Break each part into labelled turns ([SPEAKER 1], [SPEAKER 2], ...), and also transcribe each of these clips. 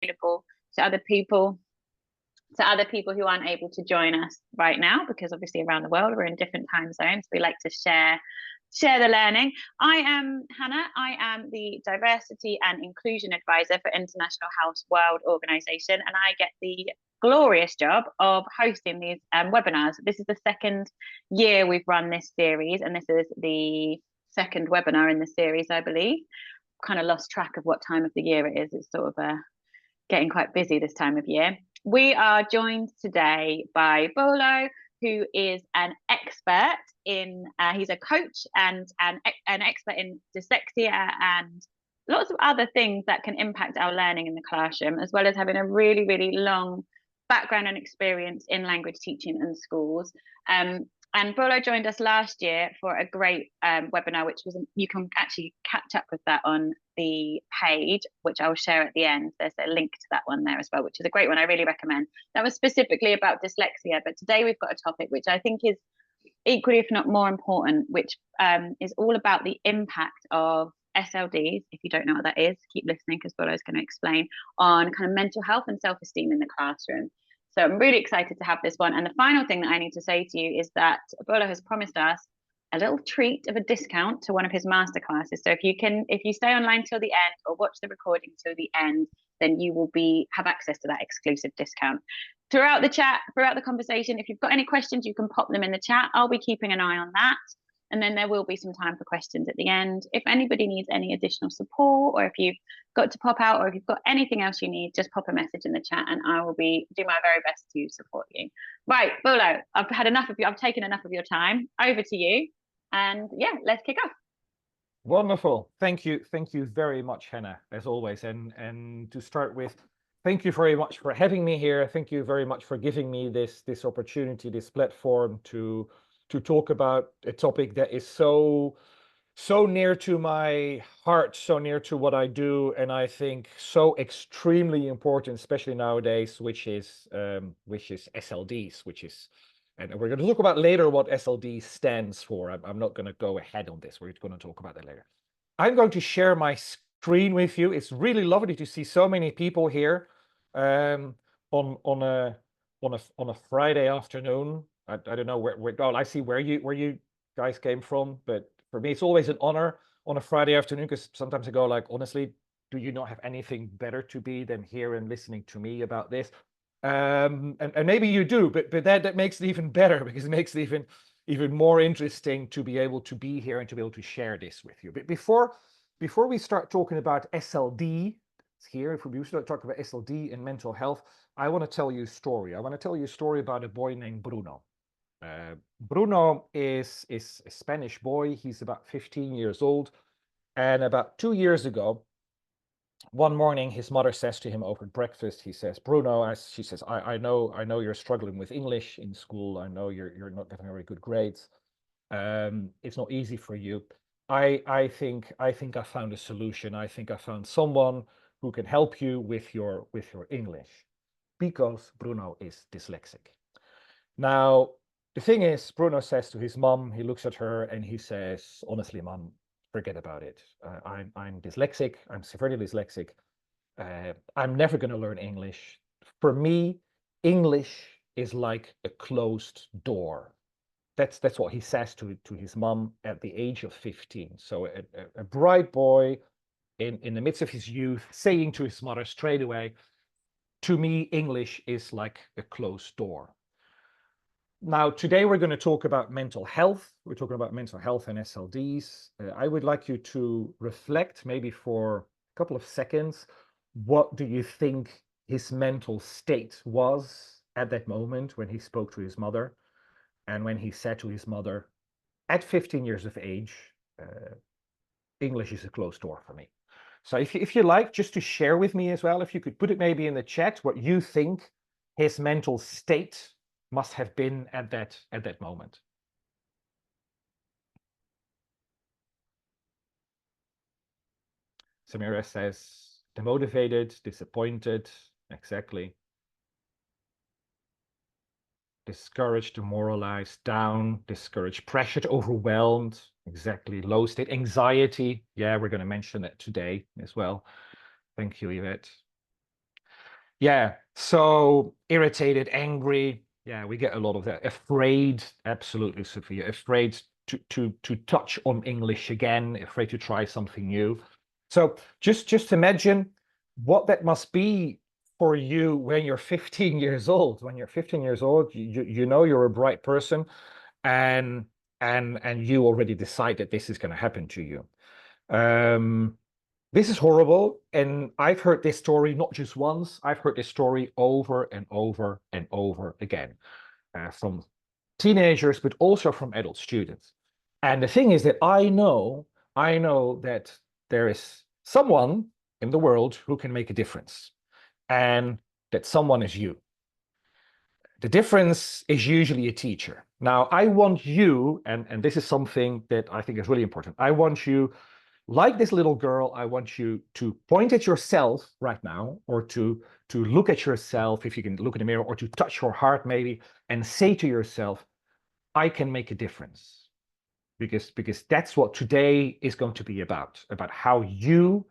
[SPEAKER 1] available to other people who aren't able to join us right now, because obviously around the world we're in different time zones. We like to share the learning. I am Hannah. I am the Diversity and Inclusion Advisor for International Health World Organization, and I get the glorious job of hosting these webinars. This is the second year we've run this series, and this is the second webinar in the series, I believe. Kind of lost track of what time of the year it is. It's sort of getting quite busy this time of year. We are joined today by Boelo, who is an expert in, he's a coach and an expert in dyslexia and lots of other things that can impact our learning in the classroom, as well as having a really, really long background and experience in language teaching in schools. And Boelo joined us last year for a great webinar, which was, you can actually catch up with that on the page, which I'll share at the end. There's a link to that one there as well, which is a great one. I really recommend. That was specifically about dyslexia, but today we've got a topic which I think is equally, if not more important, which is all about the impact of SLDs. If you don't know what that is, keep listening because Boelo is going to explain, on kind of mental health and self-esteem in the classroom. So I'm really excited to have this one. And the final thing that I need to say to you is that Boelo has promised us a little treat of a discount to one of his masterclasses. So if you stay online till the end or watch the recording till the end, then you will have access to that exclusive discount. Throughout the chat, throughout the conversation, if you've got any questions, you can pop them in the chat. I'll be keeping an eye on that. And then there will be some time for questions at the end. If anybody needs any additional support, or if you've got to pop out, or if you've got anything else you need, just pop a message in the chat and I will do my very best to support you. Right, Boelo, I've had enough of you. I've taken enough of your time. Over to you. And yeah, let's kick off.
[SPEAKER 2] Wonderful. Thank you. Thank you very much, Hannah, as always. And to start with, thank you very much for having me here. Thank you very much for giving me this opportunity, this platform to talk about a topic that is so near to my heart, so near to what I do, and I think so extremely important, especially nowadays, which is SLDs, and we're going to talk about later what SLD stands for. I'm not going to go ahead on this. We're going to talk about that later. I'm going to share my screen with you. It's really lovely to see so many people here on a Friday afternoon. I don't know where well, I see where you guys came from, but for me it's always an honor on a Friday afternoon, because sometimes I go like, honestly, do you not have anything better to be than here and listening to me about this? And maybe you do, but that makes it even better, because it makes it even more interesting to be able to be here and to be able to share this with you. But before we start talking about SLD here, if we start talking about SLD and mental health, I want to tell you a story. I want to tell you a story about a boy named Bruno. Bruno is a Spanish boy. He's about 15 years old, and about 2 years ago, one morning, his mother says to him over breakfast, she says, I know you're struggling with English in school. I know you're not getting very good grades. It's not easy for you. I think I found a solution. I think I found someone who can help you with your English, because Bruno is dyslexic. Now, the thing is, Bruno says to his mom, he looks at her and he says, honestly, mom, forget about it. I'm dyslexic. I'm severely dyslexic. I'm never going to learn English. For me, English is like a closed door. That's what he says to his mom at the age of 15. So a bright boy in the midst of his youth saying to his mother straight away, to me, English is like a closed door. Now, today we're going to talk about mental health. We're talking about mental health and SLDs. I would like you to reflect maybe for a couple of seconds. What do you think his mental state was at that moment when he spoke to his mother, and when he said to his mother, at 15 years of age, English is a closed door for me? So if you like, just to share with me as well, if you could put it maybe in the chat, what you think his mental state must have been at that moment. Samira says, demotivated, disappointed, exactly. Discouraged, demoralized, down, discouraged, pressured, overwhelmed, exactly. Low state, anxiety. Yeah, we're going to mention that today as well. Thank you, Yvette. Yeah, so irritated, angry. Yeah, we get a lot of that. Afraid, absolutely, Sophia. Afraid to touch on English again, afraid to try something new. So just imagine what that must be for you when you're 15 years old. When you're 15 years old, you know you're a bright person, and and you already decide that this is going to happen to you. This is horrible, and I've heard this story not just once. I've heard this story over and over and over again, from teenagers, but also from adult students. And the thing is that I know that there is someone in the world who can make a difference, and that someone is you. The difference is usually a teacher. Now, I want you, and this is something that I think is really important. I want you, like this little girl, I want you to point at yourself right now, or to look at yourself, if you can look in the mirror, or to touch your heart maybe, and say to yourself, I can make a difference. Because that's what today is going to be about how you,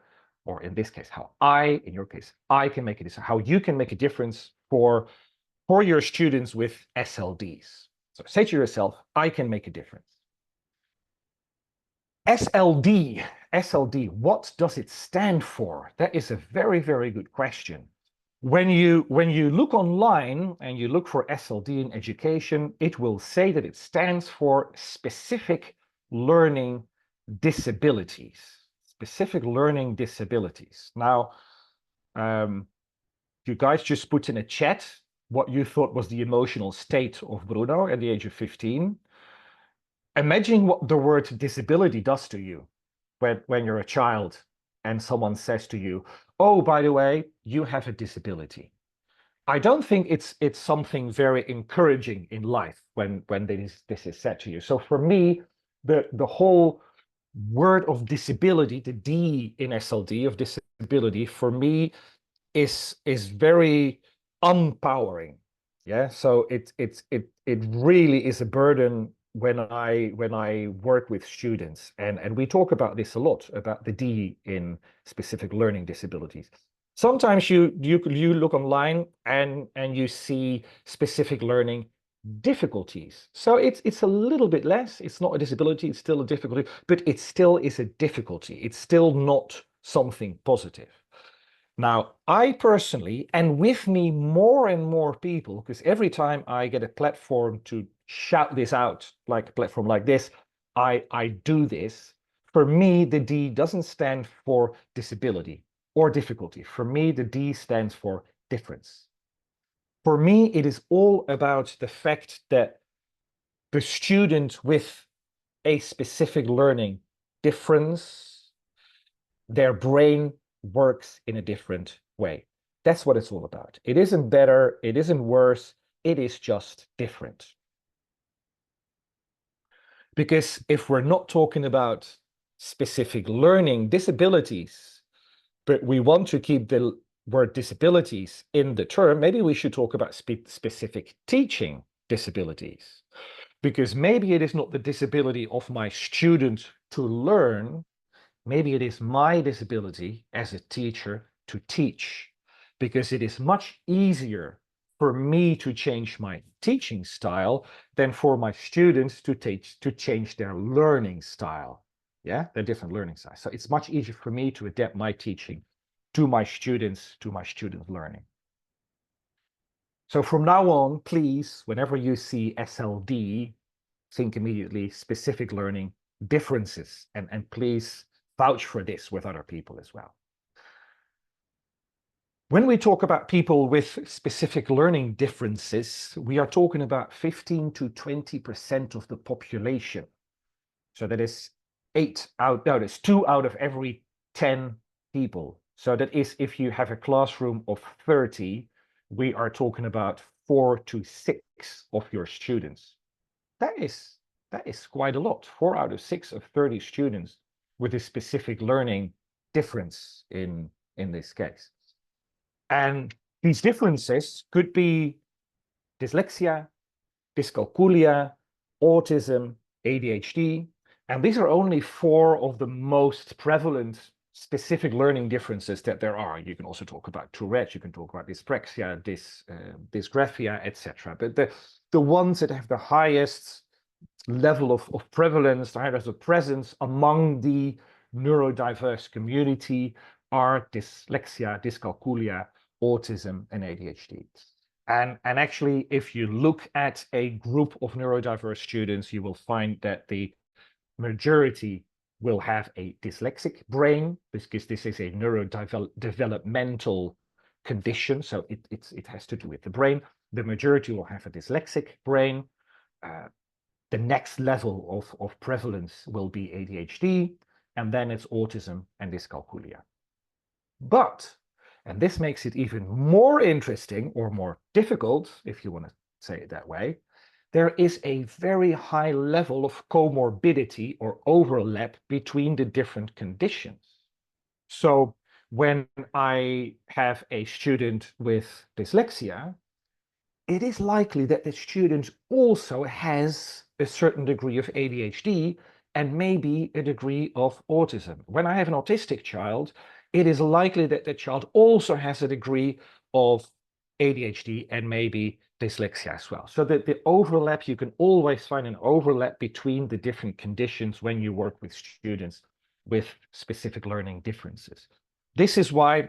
[SPEAKER 2] or in this case, how I, in your case, I can make a difference, how you can make a difference for your students with SLDs. So say to yourself, I can make a difference. SLD, what does it stand for? That is a very, very good question. When you look online and you look for SLD in education, it will say that it stands for specific learning disabilities. Specific learning disabilities. Now, you guys just put in a chat what you thought was the emotional state of Bruno at the age of 15. Imagine what the word disability does to you when you're a child and someone says to you, oh, by the way, you have a disability. I don't think it's something very encouraging in life when this is said to you. So for me, the whole word of disability, the D in SLD of disability, for me is very unpowering. Yeah, so it really is a burden when I work with students, and we talk about this a lot, about the D in specific learning disabilities. Sometimes you look online and you see specific learning difficulties. So it's a little bit less. It's not a disability, it's still a difficulty, but it still is a difficulty. It's still not something positive. Now, I personally, and with me more and more people, because every time I get a platform to shout this out, like a platform like this, I do this. For me, the D doesn't stand for disability or difficulty. For me, the D stands for difference. For me, it is all about the fact that the student with a specific learning difference, their brain works in a different way. That's what it's all about. It isn't better, it isn't worse, it is just different. Because if we're not talking about specific learning disabilities, but we want to keep the word disabilities in the term, maybe we should talk about specific teaching disabilities. Because maybe it is not the disability of my student to learn, maybe it is my disability as a teacher to teach, because it is much easier for me to change my teaching style than for my students to change their learning style. Yeah, their different learning style. So it's much easier for me to adapt my teaching to my students' learning. So from now on, please, whenever you see SLD, think immediately specific learning differences, and please vouch for this with other people as well. When we talk about people with specific learning differences, we are talking about 15 to 20% of the population. So that is that's 2 out of every 10 people. So that is, if you have a classroom of 30, we are talking about 4 to 6 of your students. That is quite a lot. 4 out of 6 of 30 students with a specific learning difference in this case. And these differences could be dyslexia, dyscalculia, autism, ADHD, and these are only 4 of the most prevalent specific learning differences that there are. You can also talk about Tourette, you can talk about dyspraxia, dysgraphia, etc. But the ones that have the highest level of prevalence, the highest of presence among the neurodiverse community are dyslexia, dyscalculia, autism, and ADHD. And actually, if you look at a group of neurodiverse students, you will find that the majority will have a dyslexic brain, because this is a neurodevelopmental condition, so it has to do with the brain. The majority will have a dyslexic brain. The next level of prevalence will be ADHD, and then it's autism and dyscalculia. But, and this makes it even more interesting or more difficult, if you want to say it that way, there is a very high level of comorbidity or overlap between the different conditions. So when I have a student with dyslexia, it is likely that the student also has a certain degree of ADHD and maybe a degree of autism. When I have an autistic child, it is likely that the child also has a degree of ADHD and maybe dyslexia as well. So that the overlap, you can always find an overlap between the different conditions when you work with students with specific learning differences. This is why,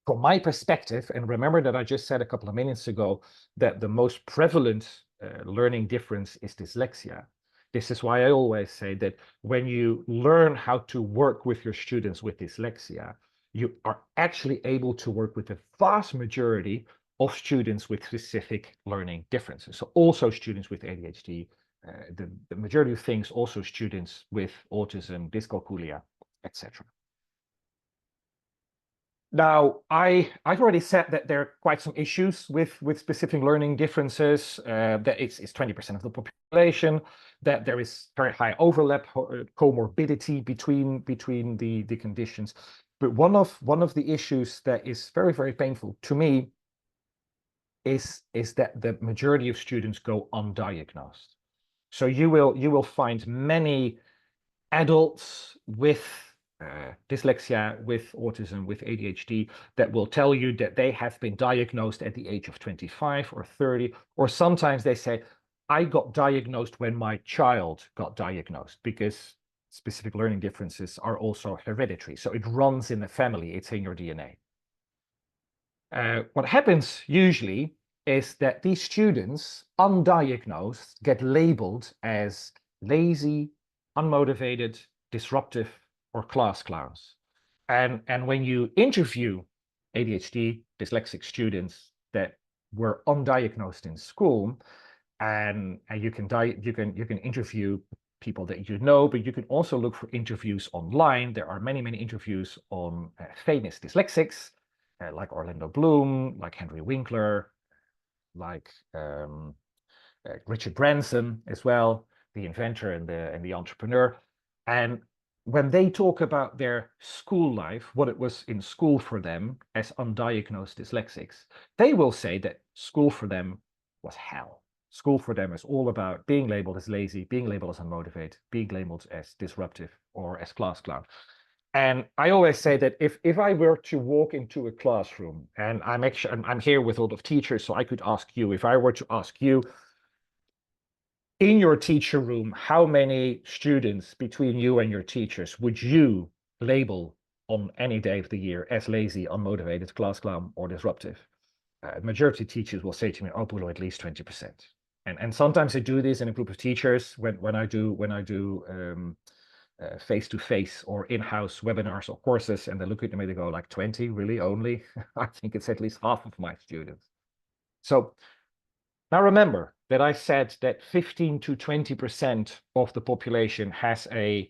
[SPEAKER 2] from my perspective, and remember that I just said a couple of minutes ago that the most prevalent learning difference is dyslexia. This is why I always say that when you learn how to work with your students with dyslexia, you are actually able to work with the vast majority of students with specific learning differences. So also students with ADHD, the majority of things, also students with autism, dyscalculia, etc. Now, I've already said that there are quite some issues with specific learning differences, that it's 20% of the population, that there is very high overlap, comorbidity between the conditions. But one of the issues that is very, very painful to me is that the majority of students go undiagnosed. So you will find many adults with dyslexia, with autism, with ADHD, that will tell you that they have been diagnosed at the age of 25 or 30, or sometimes they say, I got diagnosed when my child got diagnosed, because specific learning differences are also hereditary. So it runs in the family, it's in your DNA. What happens usually is that these students, undiagnosed, get labeled as lazy, unmotivated, disruptive, or class clowns. And when you interview ADHD, dyslexic students that were undiagnosed in school, and you can interview people that you know, but you can also look for interviews online. There are many interviews on famous dyslexics, like Orlando Bloom, like Henry Winkler, like Richard Branson as well, the inventor and the entrepreneur. And when they talk about their school life, what it was in school for them as undiagnosed dyslexics, they will say that school for them was hell. School for them is all about being labeled as lazy, being labeled as unmotivated, being labeled as disruptive or as class clown. And I always say that if I were to walk into a classroom, and I'm here with a lot of teachers, so I could ask you, if I were to ask you in your teacher room, how many students between you and your teachers would you label on any day of the year as lazy, unmotivated, class clown, or disruptive? Majority of teachers will say to me, oh, Boelo, at least 20%. And sometimes I do this in a group of teachers when I do face-to-face or in-house webinars or courses, and they look at me, they go like, 20, really, only? I think it's at least half of my students. So now remember that I said that 15 to 20% of the population has a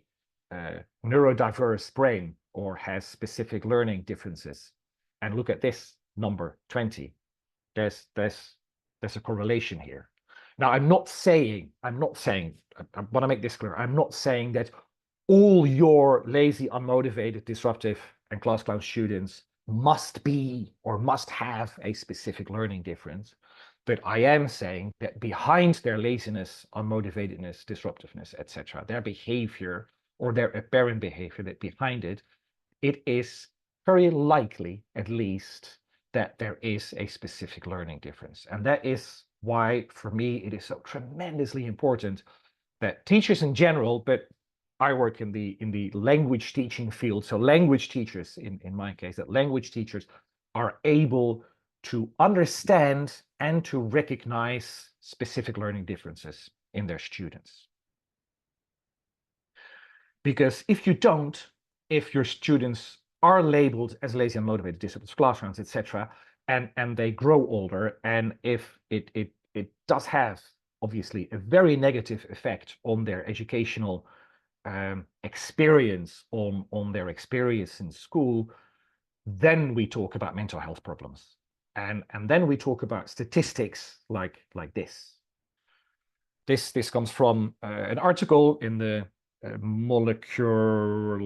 [SPEAKER 2] neurodiverse brain or has specific learning differences. And look at this number, 20. There's a correlation here. Now, I want to make this clear, I'm not saying that all your lazy, unmotivated, disruptive, and class clown students must be or must have a specific learning difference. But I am saying that behind their laziness, unmotivatedness, disruptiveness, etc., their behavior or their apparent behavior, that behind it it is very likely, at least, that there is a specific learning difference. And that is why, for me, it is so tremendously important that teachers in general, but I work in the language teaching field, so language teachers, in my case, that language teachers are able to understand and to recognize specific learning differences in their students. Because if you don't, if your students are labeled as lazy and motivated, disciplined classrooms, etc., and they grow older, and if it does have obviously a very negative effect on their educational experience, on their experience in school, then we talk about mental health problems, and then we talk about statistics like this. This comes from an article in the molecular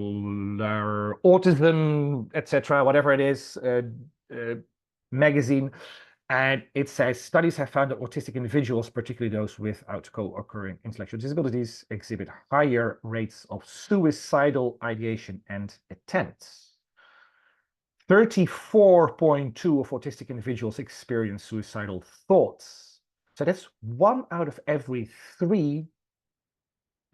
[SPEAKER 2] autism, etc., whatever it is, magazine. And it says, studies have found that autistic individuals, particularly those without co-occurring intellectual disabilities, exhibit higher rates of suicidal ideation and attempts. 34.2% of autistic individuals experience suicidal thoughts. So that's 1 out of every 3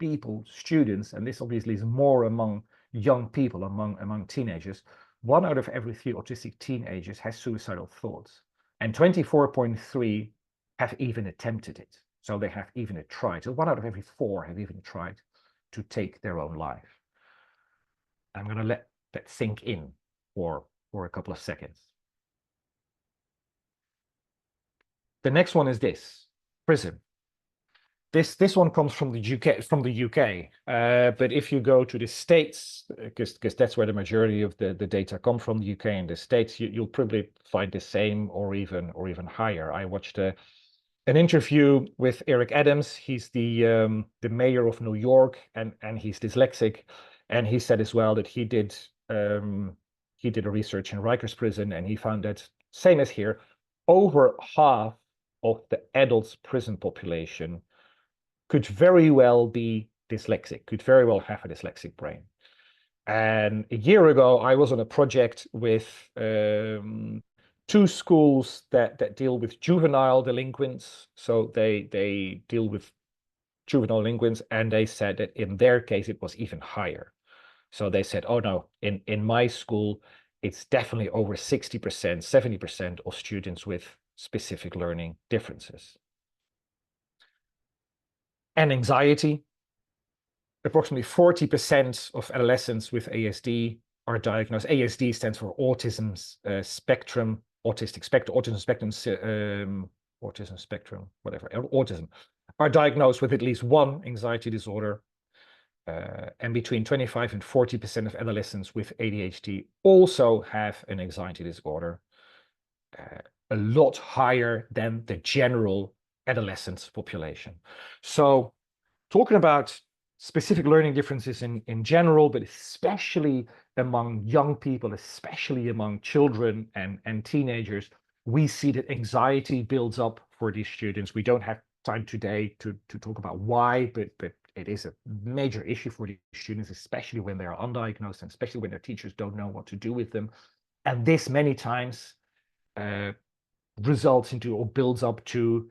[SPEAKER 2] people, students, and this obviously is more among young people, among teenagers. 1 out of every 3 autistic teenagers has suicidal thoughts, and 24.3% have even attempted it. So they have even tried. So 1 out of every 4 have even tried to take their own life. I'm going to let that sink in for a couple of seconds. The next one is this: prison. This one comes from the UK, but if you go to the States, because that's where the majority of the data come from, the UK and the States, you'll probably find the same or even higher. I watched an interview with Eric Adams. He's the mayor of New York, and he's dyslexic, and he said as well that he did a research in Rikers prison, and he found that, same as here, over half of the adults prison population could very well be dyslexic, could very well have a dyslexic brain. And a year ago, I was on a project with 2 schools that deal with juvenile delinquents. So they deal with juvenile delinquents, and they said that in their case, it was even higher. So they said, oh no, in my school, it's definitely over 60%, 70% of students with specific learning differences. And anxiety. Approximately 40% of adolescents with ASD are diagnosed. ASD stands for autism spectrum, autistic spectrum, autism spectrum, whatever, autism, are diagnosed with at least one anxiety disorder. And between 25 and 40% of adolescents with ADHD also have an anxiety disorder, a lot higher than the general adolescent population. So talking about specific learning differences in general, but especially among young people, especially among children and teenagers, we see that anxiety builds up for these students. We don't have time today to talk about why, but it is a major issue for these students, especially when they are undiagnosed, and especially when their teachers don't know what to do with them. And this many times results into or builds up to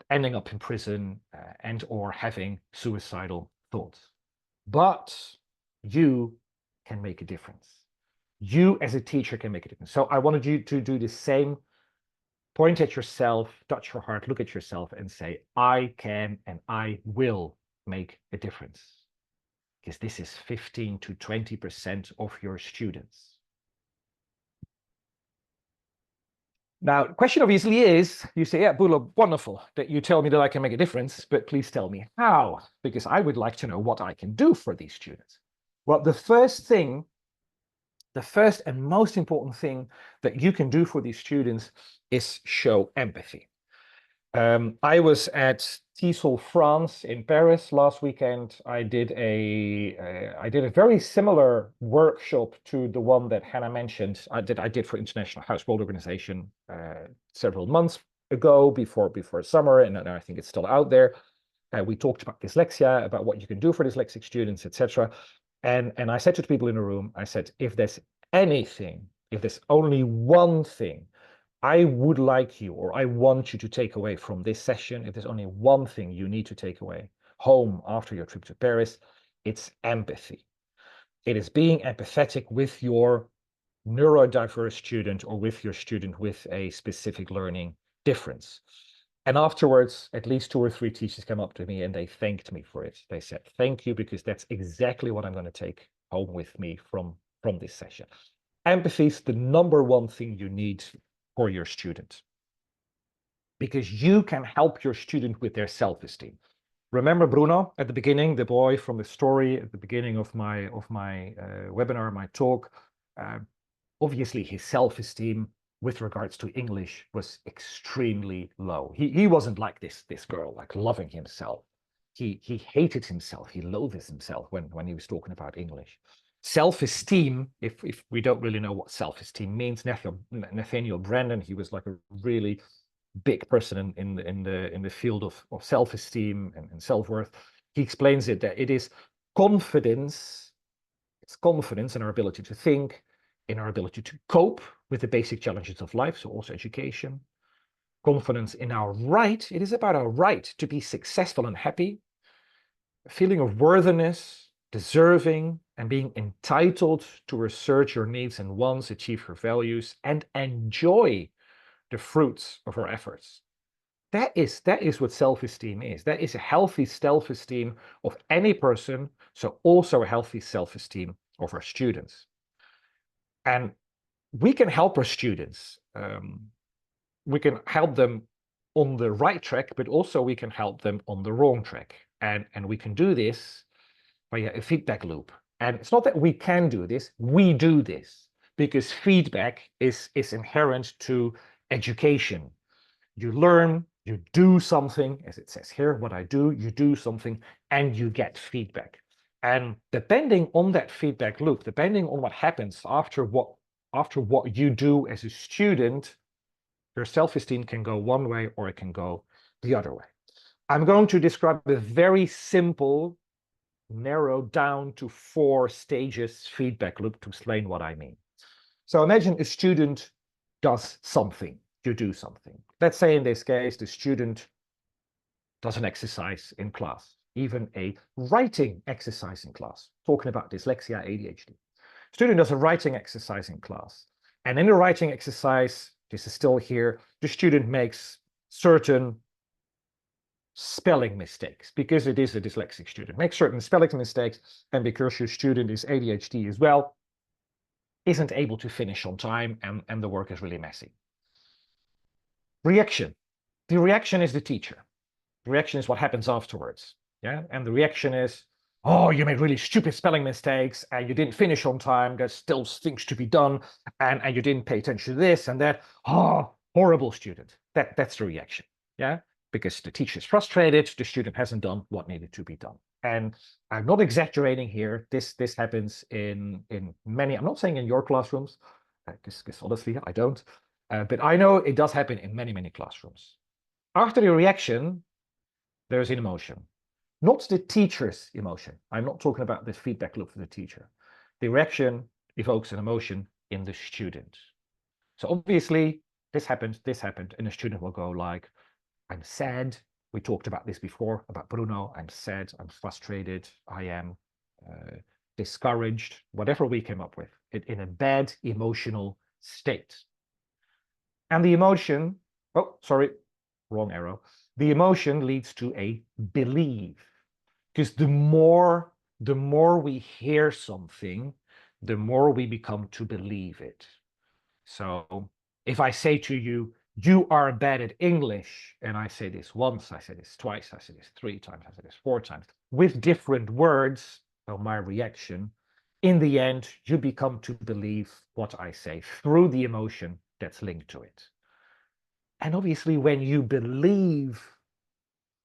[SPEAKER 2] ending up in prison and or having suicidal thoughts. But you can make a difference. You as a teacher can make a difference. So I wanted you to do the same. Point at yourself, touch your heart, look at yourself and say, I can and I will make a difference. Because this is 15 to 20% of your students. Now, the question obviously is, you say, yeah, Boelo, wonderful that you tell me that I can make a difference, but please tell me how, because I would like to know what I can do for these students. Well, the first and most important thing that you can do for these students is show empathy. I was at TESOL France in Paris last weekend. I did a very similar workshop to the one that Hannah mentioned. I did for International Household Organization several months ago before summer, and I think it's still out there. We talked about dyslexia, about what you can do for dyslexic students, etc. And I said to the people in the room, I said, if there's anything, if there's only one thing I would like you, or I want you to take away from this session, if there's only one thing you need to take away home after your trip to Paris, it's empathy. It is being empathetic with your neurodiverse student or with your student with a specific learning difference. And afterwards, at least 2 or 3 teachers came up to me and they thanked me for it. They said, thank you, because that's exactly what I'm going to take home with me from this session. Empathy is the #1 thing you need for your student, because you can help your student with their self-esteem. Remember Bruno at the beginning, the boy from the story at the beginning of my webinar, my talk. Obviously, his self-esteem with regards to English was extremely low. He wasn't like this girl, like loving himself. He hated himself. He loathed himself when he was talking about English. Self-esteem, if we don't really know what self-esteem means, Nathaniel Brandon, he was like a really big person in the field of self-esteem and self-worth. He explains it that it is confidence. It's confidence in our ability to think, in our ability to cope with the basic challenges of life, so also education. Confidence in our right. It is about our right to be successful and happy. A feeling of worthiness, deserving, and being entitled to research your needs and wants, achieve your values, and enjoy the fruits of our efforts. That is what self-esteem is. That is a healthy self-esteem of any person, so also a healthy self-esteem of our students. And we can help our students. We can help them on the right track, but also we can help them on the wrong track. And we can do this via a feedback loop. And it's not that we can do this, we do this, because feedback is inherent to education. You learn, you do something, as it says here, what I do, you do something, and you get feedback. And depending on that feedback loop, depending on what happens after what you do as a student, your self-esteem can go one way or it can go the other way. I'm going to describe a very simple, narrowed down to 4 stages feedback loop to explain what I mean. So imagine a student does something, you do something. Let's say in this case, the student does an exercise in class, even a writing exercise in class, talking about dyslexia, ADHD. Student does a writing exercise in class. And in the writing exercise, this is still here, the student makes certain spelling mistakes, because it is a dyslexic student, makes certain spelling mistakes, and because your student is ADHD as well, isn't able to finish on time, and the work is really messy. Reaction. The reaction is the teacher. The reaction is what happens afterwards. Yeah, and the reaction is, oh, you made really stupid spelling mistakes, and you didn't finish on time, there's still things to be done, and you didn't pay attention to this and that. Oh, horrible student. That's the reaction. Yeah, because the teacher is frustrated, the student hasn't done what needed to be done. And I'm not exaggerating here. This happens in many, I'm not saying in your classrooms, because honestly, I don't. But I know it does happen in many, many classrooms. After the reaction, there's an emotion. Not the teacher's emotion. I'm not talking about the feedback loop for the teacher. The reaction evokes an emotion in the student. So obviously, this happened, and the student will go like, I'm sad. We talked about this before, about Bruno. I'm sad, I'm frustrated, I am discouraged, whatever we came up with, in a bad emotional state. And the emotion, oh, sorry, wrong arrow. The emotion leads to a belief. Because the more we hear something, the more we become to believe it. So if I say to you, you are bad at English, and I say this once, I say this twice, I say this 3 times, I say this 4 times, with different words, so my reaction, in the end, you become to believe what I say through the emotion that's linked to it. And obviously, when you believe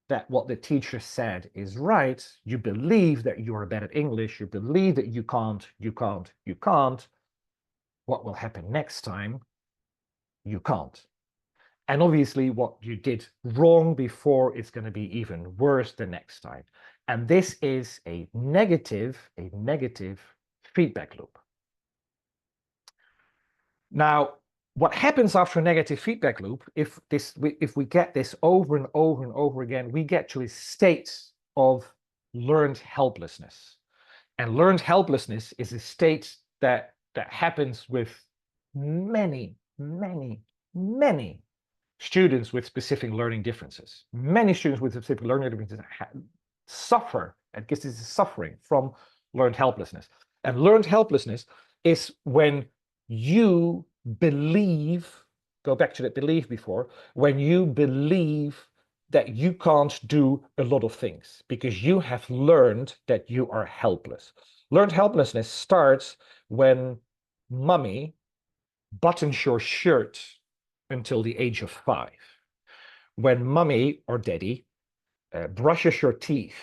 [SPEAKER 2] that what the teacher said is right, you believe that you're bad at English, you believe that you can't, what will happen next time? You can't. And obviously what you did wrong before is going to be even worse the next time. And this is a negative feedback loop. Now, what happens after a negative feedback loop, if we get this over and over and over again, we get to a state of learned helplessness. And learned helplessness is a state that happens with many students with specific learning differences. Many students with specific learning differences suffer, and this is suffering from learned helplessness. And learned helplessness is when you believe, go back to that belief before, when you believe that you can't do a lot of things because you have learned that you are helpless. Learned helplessness starts when mommy buttons your shirt until the age of 5. When mommy or daddy brushes your teeth,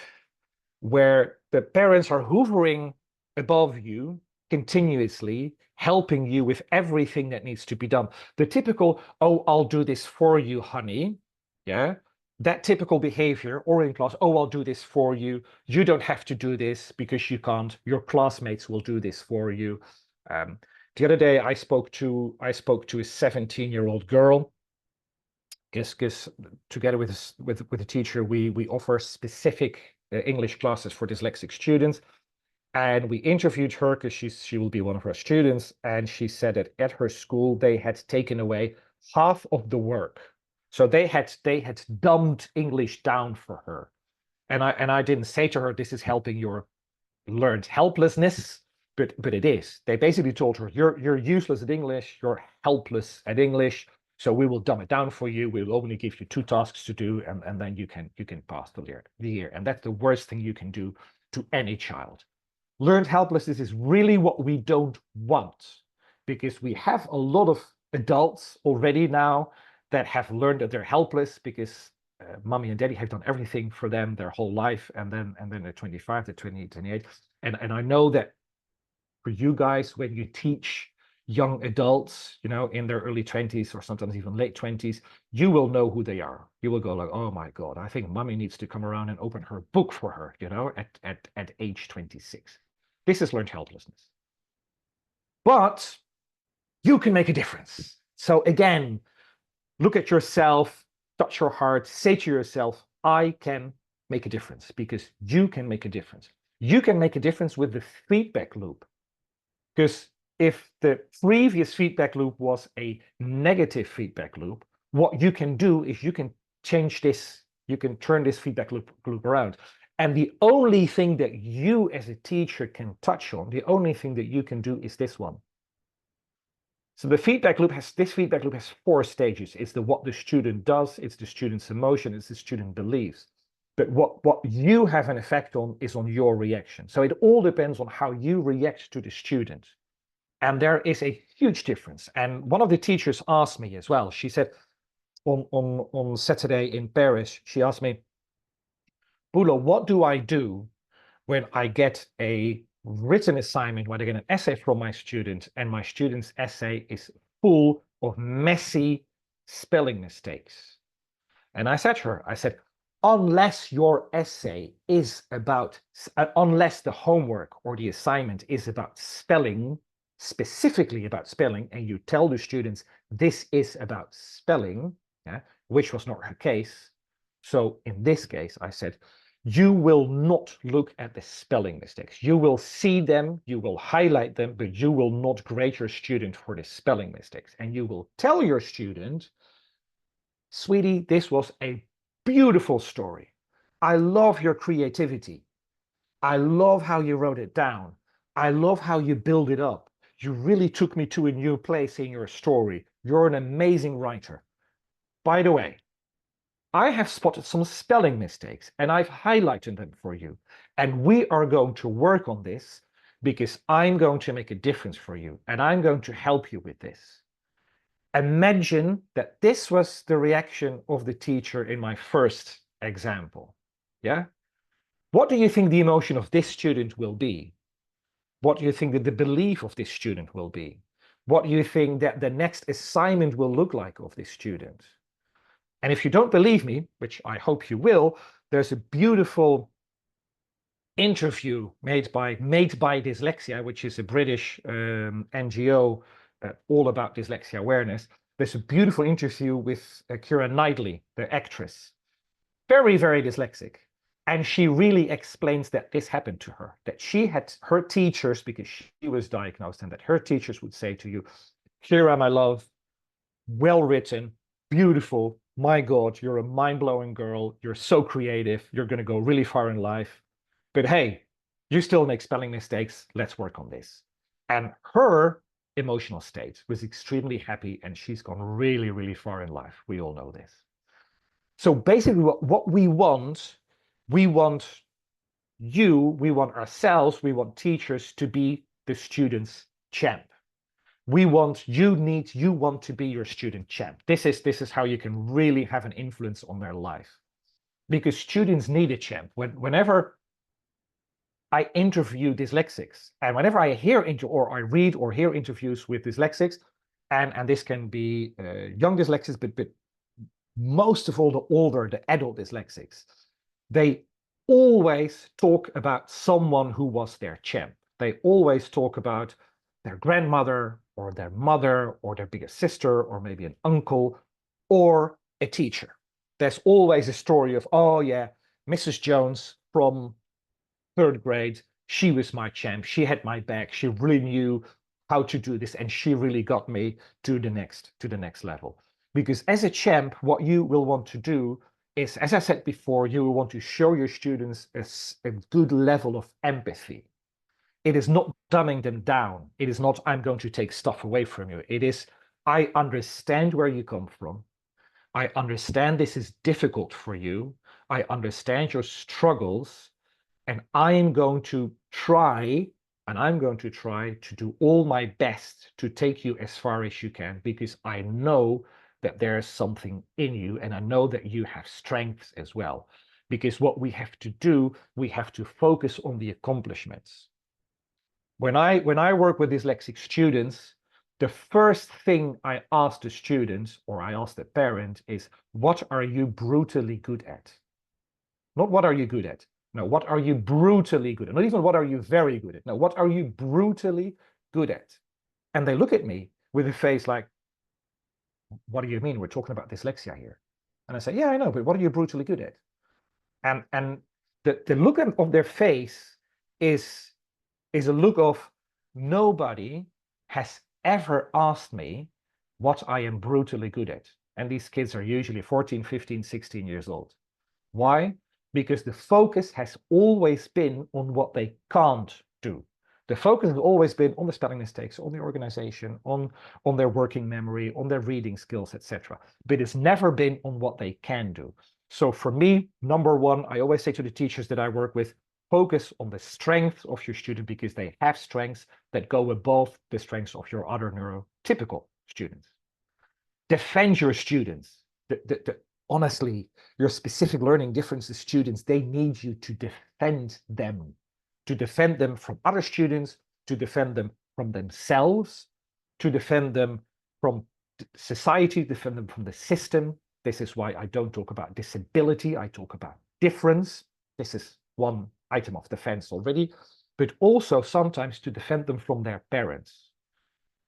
[SPEAKER 2] where the parents are hovering above you continuously, helping you with everything that needs to be done. The typical, oh, I'll do this for you, honey. Yeah. That typical behavior, or in class, oh, I'll do this for you. You don't have to do this because you can't. Your classmates will do this for you. The other day, I spoke to a 17-year-old girl. Because together with a teacher, we offer specific English classes for dyslexic students. And we interviewed her because she will be one of our students. And she said that at her school, they had taken away half of the work. So they had dumbed English down for her. And I didn't say to her, this is helping your learned helplessness, but it is. They basically told her, you're useless at English, you're helpless at English. So we will dumb it down for you. We will only give you 2 tasks to do, and then you can pass the year. And that's the worst thing you can do to any child. Learned helplessness is really what we don't want, because we have a lot of adults already now that have learned that they're helpless because mommy and daddy have done everything for them their whole life, and then they're 25, they're 28, 28. And I know that for you guys, when you teach young adults, in their early 20s or sometimes even late 20s, you will know who they are. You will go like, oh my God, I think mommy needs to come around and open her book for her, at age 26. This is learned helplessness. But you can make a difference. So again, look at yourself, touch your heart, say to yourself, I can make a difference, because you can make a difference. You can make a difference with the feedback loop. Because if the previous feedback loop was a negative feedback loop, what you can do is you can change this, you can turn this feedback loop around. And the only thing that you as a teacher can touch on, the only thing that you can do is this one. So this feedback loop has 4 stages. It's what the student does, it's the student's emotion, it's the student believes. But what you have an effect on is on your reaction. So it all depends on how you react to the student. And there is a huge difference. And one of the teachers asked me as well. She said on Saturday in Paris, she asked me, Boelo, what do I do when I get a written assignment, when I get an essay from my student, and my student's essay is full of messy spelling mistakes? And I said to her, unless your essay is about, unless the homework or the assignment is about spelling, specifically about spelling, and you tell the students this is about spelling, which was not her case. So in this case, I said, you will not look at the spelling mistakes. You will see them, you will highlight them, but you will not grade your student for the spelling mistakes. And you will tell your student, sweetie, this was a beautiful story. I love your creativity. I love how you wrote it down. I love how you build it up. You really took me to a new place in your story. You're an amazing writer. By the way, I have spotted some spelling mistakes and I've highlighted them for you. And we are going to work on this because I'm going to make a difference for you and I'm going to help you with this. Imagine that this was the reaction of the teacher in my first example. Yeah? What do you think the emotion of this student will be? What do you think that the belief of this student will be? What do you think that the next assignment will look like of this student? And if you don't believe me, which I hope you will, there's a beautiful interview made by Dyslexia, which is a British NGO all about dyslexia awareness. There's a beautiful interview with Keira Knightley, the actress, very, very dyslexic. And she really explains that this happened to her, that she had her teachers, because she was diagnosed, and that her teachers would say to you, Keira, my love, well written, beautiful, my God, you're a mind-blowing girl, you're so creative, you're going to go really far in life. But hey, you still make spelling mistakes, let's work on this. And her emotional state was extremely happy, and she's gone really, really far in life. We all know this. So basically what we want you, we want ourselves, we want teachers to be the student's champ. We want, you want to be your student champ. This is how you can really have an influence on their life. Because students need a champ. Whenever I interview dyslexics, and whenever I or I read or hear interviews with dyslexics, and this can be young dyslexics, but most of all the adult dyslexics, they always talk about someone who was their champ. They always talk about their grandmother or their mother or their biggest sister or maybe an uncle or a teacher. There's always a story of, oh yeah, Mrs. Jones from 3rd grade, she was my champ. She had my back. She really knew how to do this, and she really got me to the next level. Because as a champ, what you will want to do is, as I said before, you will want to show your students a good level of empathy. It is not dumbing them down. It is not, I'm going to take stuff away from you. It is, I understand where you come from. I understand this is difficult for you. I understand your struggles. And I'm going to try to do all my best to take you as far as you can, because I know that there's something in you, and I know that you have strengths as well. Because what we have to do, we have to focus on the accomplishments. When I work with dyslexic students, the first thing I ask the students, or I ask the parent, is, what are you brutally good at? Not what are you good at? No, what are you brutally good at? Not even what are you very good at? No, what are you brutally good at? And they look at me with a face like, what do you mean? We're talking about dyslexia here. And I say, yeah, I know, but what are you brutally good at? And the look of their face is a look of, nobody has ever asked me what I am brutally good at. And these kids are usually 14, 15, 16 years old. Why? Because the focus has always been on what they can't do. The focus has always been on the spelling mistakes, on the organization, on their working memory, on their reading skills, etc. But it's never been on what they can do. So for me, number one, I always say to the teachers that I work with, focus on the strengths of your student, because they have strengths that go above the strengths of your other neurotypical students. Defend your students. Honestly, your specific learning differences students, they need you to defend them from other students, to defend them from themselves, to defend them from society, defend them from the system. This is why I don't talk about disability, I talk about difference. This is one item of defense already, but also sometimes to defend them from their parents.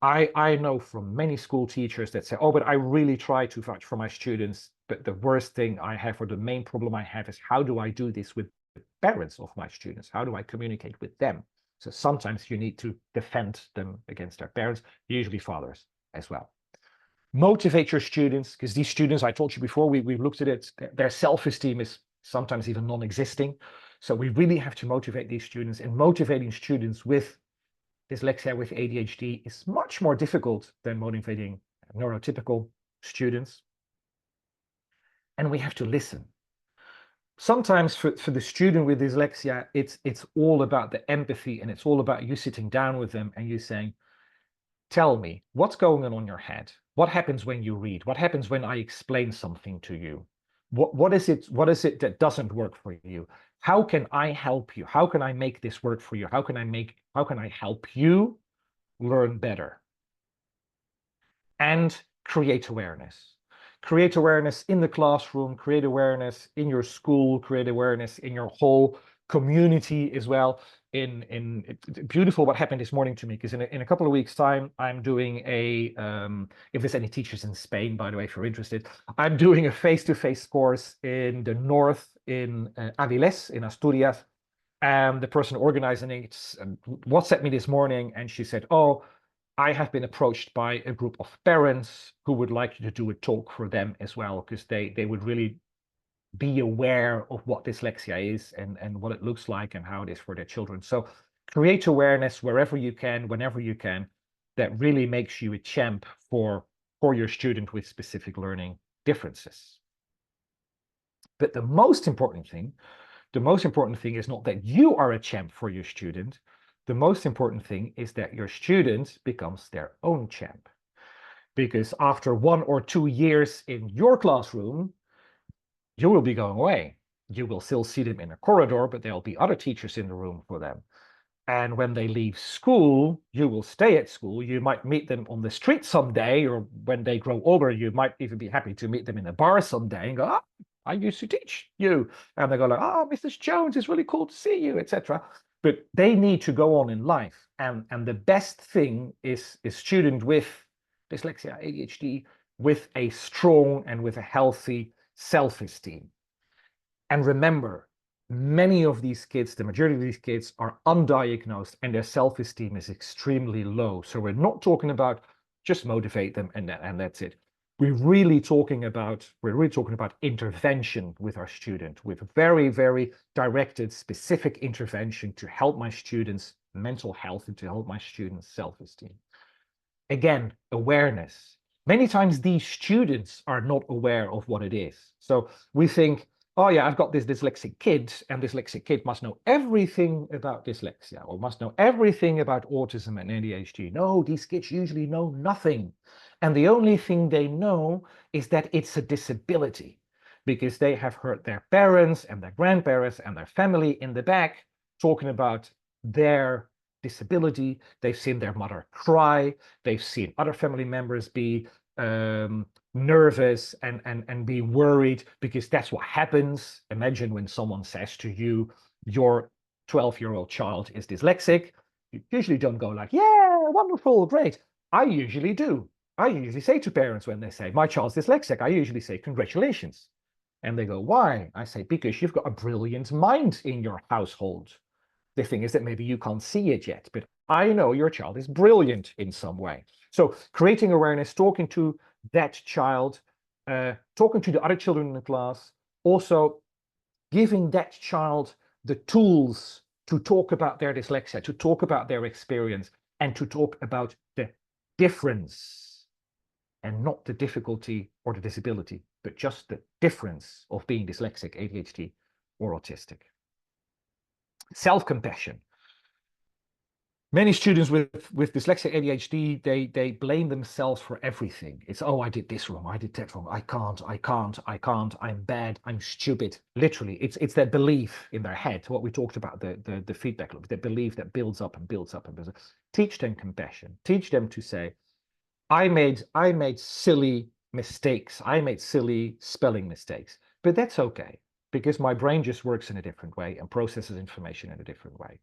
[SPEAKER 2] I know from many school teachers that say, oh, but I really try to vouch for my students, but the worst thing I have, or the main problem I have, is how do I do this with the parents of my students? How do I communicate with them? So sometimes you need to defend them against their parents, usually fathers as well. Motivate your students, because these students, I told you before, we've looked at it, their self-esteem is sometimes even non-existing. So we really have to motivate these students, and motivating students with dyslexia, with ADHD, is much more difficult than motivating neurotypical students. And we have to listen. Sometimes for the student with dyslexia, it's all about the empathy, and it's all about you sitting down with them and you saying, tell me, what's going on in your head? What happens when you read? What happens when I explain something to you? What is it that doesn't work for you? How can I help you? How can I make this work for you? How can I help you learn better? And create awareness. Create awareness in the classroom, create awareness in your school, create awareness in your whole community as well. It's beautiful what happened this morning to me, because in a couple of weeks' time, I'm doing if there's any teachers in Spain, by the way, if you're interested, I'm doing a face-to-face course in the north in Avilés, in Asturias. And the person organizing it WhatsApped me this morning, and she said, oh, I have been approached by a group of parents who would like you to do a talk for them as well, because they would really be aware of what dyslexia is and what it looks like and how it is for their children. So create awareness wherever you can, whenever you can. That really makes you a champ for your student with specific learning differences. But the most important thing is not that you are a champ for your student. The most important thing is that your student becomes their own champ. Because after 1 or 2 years in your classroom, you will be going away. You will still see them in a corridor, but there'll be other teachers in the room for them. And when they leave school, you will stay at school. You might meet them on the street someday, or when they grow older, you might even be happy to meet them in a bar someday and go, oh, I used to teach you. And they go like, oh, Mrs. Jones, it's really cool to see you, etc. But they need to go on in life. And the best thing is a student with dyslexia, ADHD, with a strong and with a healthy self-esteem. And remember, many of these kids, the majority of these kids, are undiagnosed and their self-esteem is extremely low. So we're not talking about just motivate them and that's it. We're really talking about intervention with our student, with very, very directed, specific intervention to help my students' mental health and to help my students' self-esteem. Again, awareness. Many times these students are not aware of what it is. So we think, oh yeah, I've got this dyslexic kid, and dyslexic kid must know everything about dyslexia or must know everything about autism and ADHD. No, these kids usually know nothing. And the only thing they know is that it's a disability, because they have heard their parents and their grandparents and their family in the back talking about their disability. They've seen their mother cry. They've seen other family members be nervous and be worried, because that's what happens. Imagine when someone says to you, your 12-year-old child is dyslexic. You usually don't go like, yeah, wonderful, great. I usually do. I usually say to parents when they say, my child's dyslexic, I usually say, congratulations. And they go, why? I say, because you've got a brilliant mind in your household. The thing is that maybe you can't see it yet, but I know your child is brilliant in some way. So creating awareness, talking to that child, talking to the other children in the class, also giving that child the tools to talk about their dyslexia, to talk about their experience, and to talk about the difference, and not the difficulty or the disability, but just the difference of being dyslexic, ADHD, or autistic. Self-compassion. Many students with dyslexia, ADHD, they blame themselves for everything. It's, oh, I did this wrong, I did that wrong, I can't, I'm bad, I'm stupid. Literally, it's that belief in their head, what we talked about, the feedback loop, that belief that builds up and builds up and builds up. Teach them compassion. Teach them to say, I made silly mistakes, I made silly spelling mistakes, but that's okay, because my brain just works in a different way and processes information in a different way.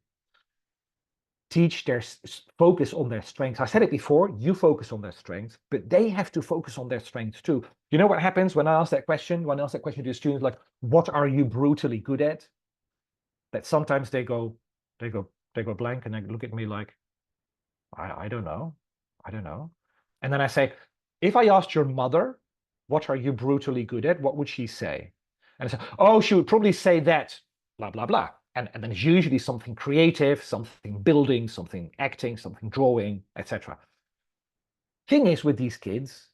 [SPEAKER 2] Teach their focus on their strengths. I said it before, you focus on their strengths, but they have to focus on their strengths too. You know what happens when I ask that question? When I ask that question to the students, like, what are you brutally good at? That sometimes they go blank and they look at me like, I don't know. And then I say, if I asked your mother, what are you brutally good at? What would she say? And I say, oh, she would probably say that, blah, blah, blah. And then it's usually something creative, something building, something acting, something drawing, etc. Thing is, with these kids,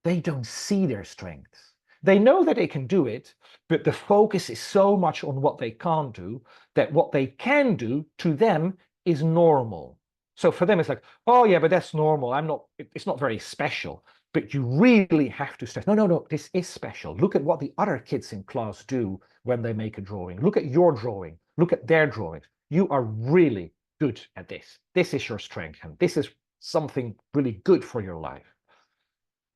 [SPEAKER 2] they don't see their strengths. They know that they can do it, but the focus is so much on what they can't do that what they can do to them is normal. So for them, it's like, oh yeah, but that's normal. It's not very special. But you really have to stress, no, this is special. Look at what the other kids in class do when they make a drawing. Look at your drawing. Look at their drawings. You are really good at this. This is your strength, and this is something really good for your life.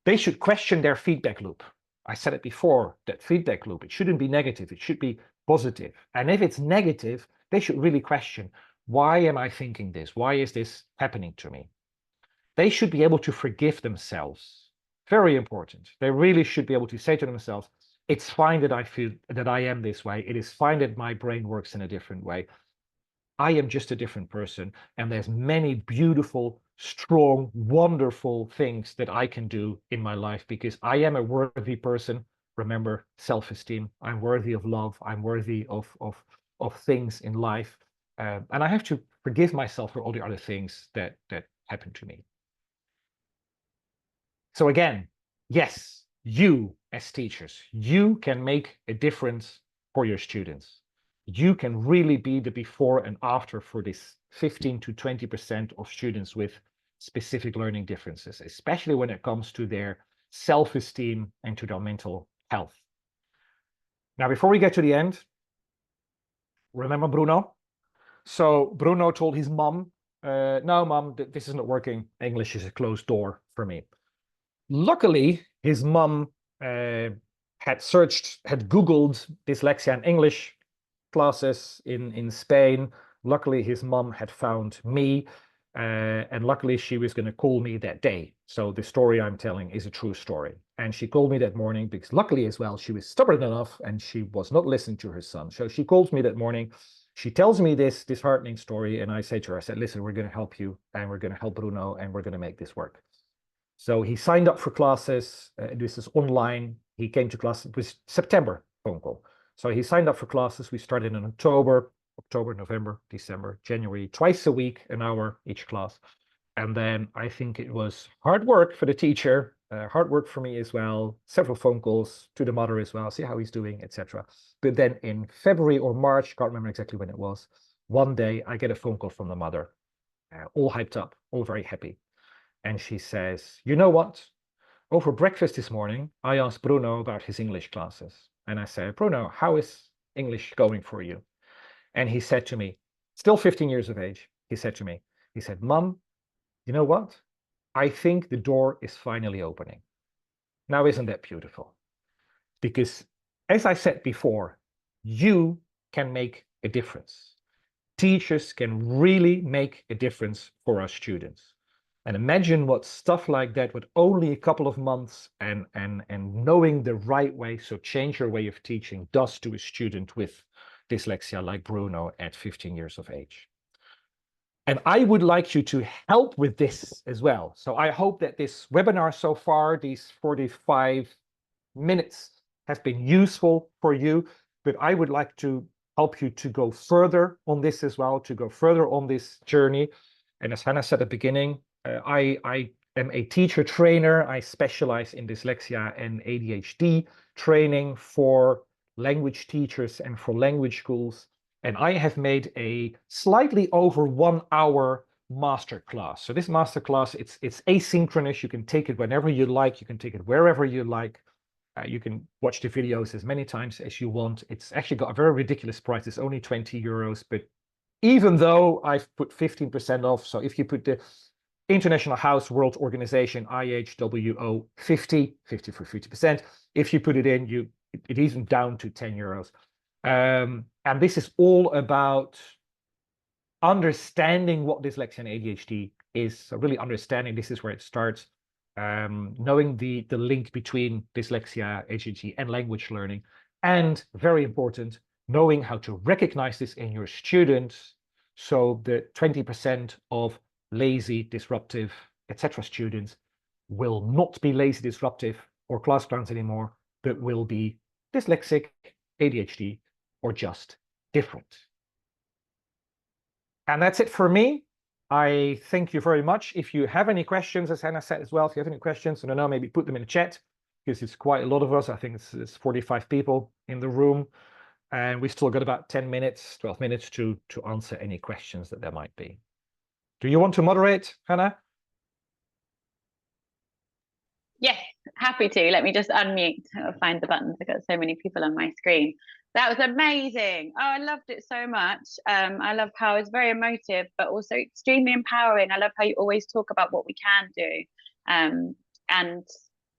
[SPEAKER 2] They should question their feedback loop. I said it before, that feedback loop, it shouldn't be negative. It should be positive. And if it's negative, they should really question, why am I thinking this? Why is this happening to me? They should be able to forgive themselves. Very important. They really should be able to say to themselves, it's fine that I feel that I am this way. It is fine that my brain works in a different way. I am just a different person. And there's many beautiful, strong, wonderful things that I can do in my life because I am a worthy person. Remember, self-esteem. I'm worthy of love. I'm worthy of things in life. And I have to forgive myself for all the other things that happened to me. So again, yes, you as teachers, you can make a difference for your students. You can really be the before and after for this 15 to 20% of students with specific learning differences, especially when it comes to their self-esteem and to their mental health. Now, before we get to the end, remember Bruno? So Bruno told his mom, no, mom, this isn't working. English is a closed door for me. Luckily, his mom had Googled dyslexia and English classes in Spain. Luckily, his mom had found me, and luckily she was going to call me that day. So the story I'm telling is a true story. And she called me that morning because luckily as well, she was stubborn enough and she was not listening to her son. So she calls me that morning. She tells me this disheartening story, and I say to her, I said, listen, we're going to help you, and we're going to help Bruno, and we're going to make this work. So he signed up for classes. This is online. He came to class. It was September phone call. So he signed up for classes. We started in October, November, December, January, twice a week, an hour each class. And then I think it was hard work for the teacher, hard work for me as well, several phone calls to the mother as well, see how he's doing, etc. But then in February or March, can't remember exactly when it was, one day I get a phone call from the mother, all hyped up, all very happy. And she says, you know what? Over breakfast this morning, I asked Bruno about his English classes. And I said, Bruno, how is English going for you? And he said to me, still 15 years of age, he said to me, he said, Mum, you know what? I think the door is finally opening. Now, isn't that beautiful? Because as I said before, you can make a difference. Teachers can really make a difference for our students. And imagine what stuff like that with only a couple of months and knowing the right way, so change your way of teaching, does to a student with dyslexia like Bruno at 15 years of age. And I would like you to help with this as well. So I hope that this webinar so far, these 45 minutes, has been useful for you, but I would like to help you to go further on this as well, to go further on this journey. And as Hannah said at the beginning, I am a teacher trainer. I specialize in dyslexia and ADHD training for language teachers and for language schools. And I have made a slightly over 1 hour masterclass. So this masterclass, it's asynchronous. You can take it whenever you like. You can take it wherever you like. You can watch the videos as many times as you want. It's actually got a very ridiculous price. It's only 20 euros. But even though I've put 15% off, so if you put the International House World Organization, IHWO 50 for 50%, if you put it in, it isn't down to 10 euros. And this is all about understanding what dyslexia and ADHD is. So really understanding, this is where it starts. Knowing the link between dyslexia, ADHD, and language learning. And very important, knowing how to recognize this in your students. So the 20% of lazy, disruptive, etc. students will not be lazy, disruptive, or class clowns anymore, but will be dyslexic, ADHD, or just different. And that's it for me. I thank you very much. If you have any questions, as Hannah said as well, if you have any questions, I don't know, maybe put them in the chat, because it's quite a lot of us. I think it's 45 people in the room, and we still got about 10 minutes, 12 minutes to answer any questions that there might be. Do you want to moderate, Hannah?
[SPEAKER 1] Yes, happy to. Let me just unmute. I'll find the buttons. I've got so many people on my screen. That was amazing. Oh, I loved it so much. I love how it's very emotive, but also extremely empowering. I love how you always talk about what we can do, and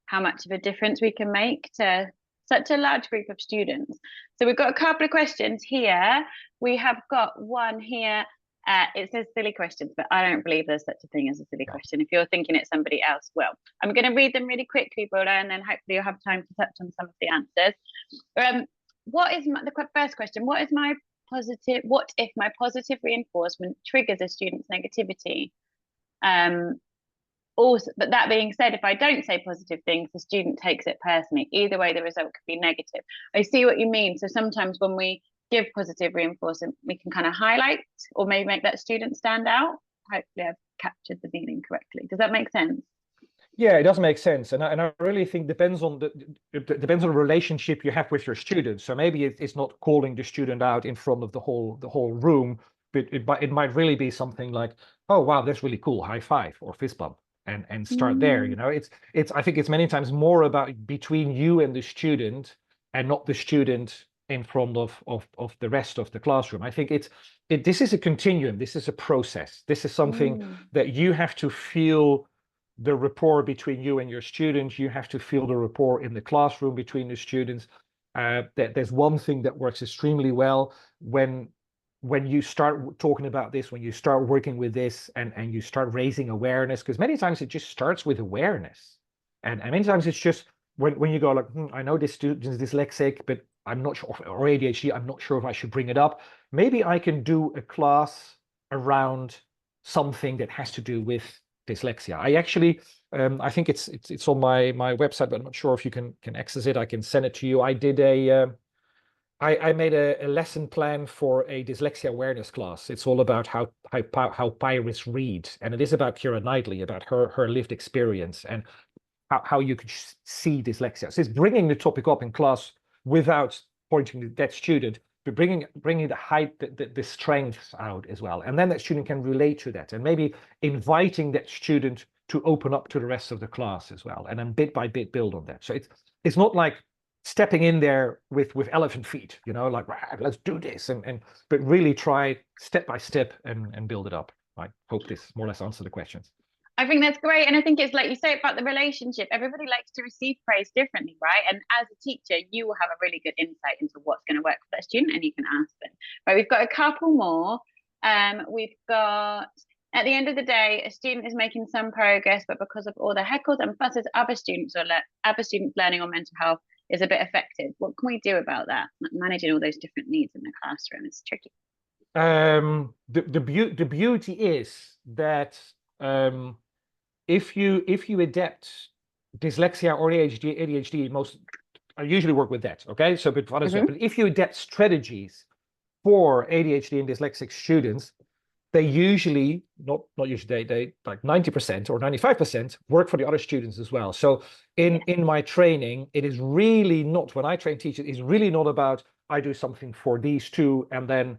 [SPEAKER 1] how much of a difference we can make to such a large group of students. So we've got a couple of questions here. We have got one here. It says silly questions, but I don't believe there's such a thing as a silly question. If you're thinking it's somebody else, well, I'm going to read them really quickly, Boelo, and then hopefully you'll have time to touch on some of the answers. What is the first question? What if my positive reinforcement triggers a student's negativity? Also, but that being said, if I don't say positive things, the student takes it personally. Either way, the result could be negative. I see what you mean. So sometimes when we give positive reinforcement, we can kind of highlight or maybe make that student stand out. Hopefully I've captured the meaning correctly. Does that make sense?
[SPEAKER 2] Yeah, it does make sense, and I really think depends on the relationship you have with your students. So maybe it's not calling the student out in front of the whole room, but it might really be something like, oh wow, that's really cool, high five or fist bump, and start there. You know, it's I think it's many times more about between you and the student, and not the student in front of the rest of the classroom. I think this is a continuum. This is a process. This is something that you have to feel the rapport between you and your students. You have to feel the rapport in the classroom between the students. That there's one thing that works extremely well when you start talking about this, when you start working with this, and you start raising awareness, because many times it just starts with awareness, and many times it's just when you go like, I know this student is dyslexic, but I'm not sure, or ADHD, I'm not sure if I should bring it up. Maybe I can do a class around something that has to do with dyslexia. I actually, I think it's on my website, but I'm not sure if you can access it. I can send it to you. I did I made a lesson plan for a dyslexia awareness class. It's all about how pirates read, and it is about Keira Knightley, about her lived experience, and how you could see dyslexia. So it's bringing the topic up in class without pointing to that student, but bringing the strengths out as well. And then that student can relate to that, and maybe inviting that student to open up to the rest of the class as well. And then bit by bit build on that. So it's not like stepping in there with elephant feet, you know, like, let's do this, but really try step by step and build it up. I hope this more or less answers the questions.
[SPEAKER 1] I think that's great. And I think it's like you say about the relationship, everybody likes to receive praise differently, right? And as a teacher, you will have a really good insight into what's going to work for that student, and you can ask them. But we've got a couple more. We've got, at the end of the day, a student is making some progress, but because of all the heckles and fusses, other students learning on mental health is a bit affected. What can we do about that? Managing all those different needs in the classroom is tricky.
[SPEAKER 2] The beauty is that if you adapt dyslexia or ADHD, I usually work with that. Okay, so but if you adapt strategies for ADHD and dyslexic students, they usually not usually they like 90% or 95% work for the other students as well. So in my training, it is really not, when I train teachers, it's really not about I do something for these two and then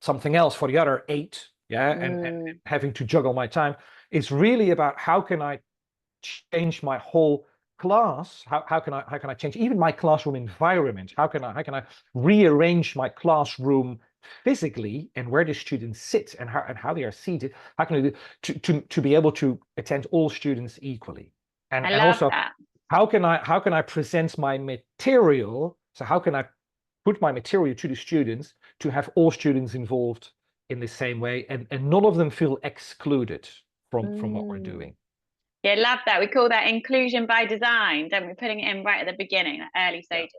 [SPEAKER 2] something else for the other 8, and having to juggle my time. It's really about how can I change my whole class? How can I change even my classroom environment? How can I rearrange my classroom physically, and where the students sit and how they are seated? How can I do to be able to attend all students equally? And also that. how can I present my material? So how can I put my material to the students to have all students involved in the same way, and none of them feel excluded from what we're doing.
[SPEAKER 1] Yeah, love that. We call that inclusion by design, don't we? Putting it in right at the beginning, early stages.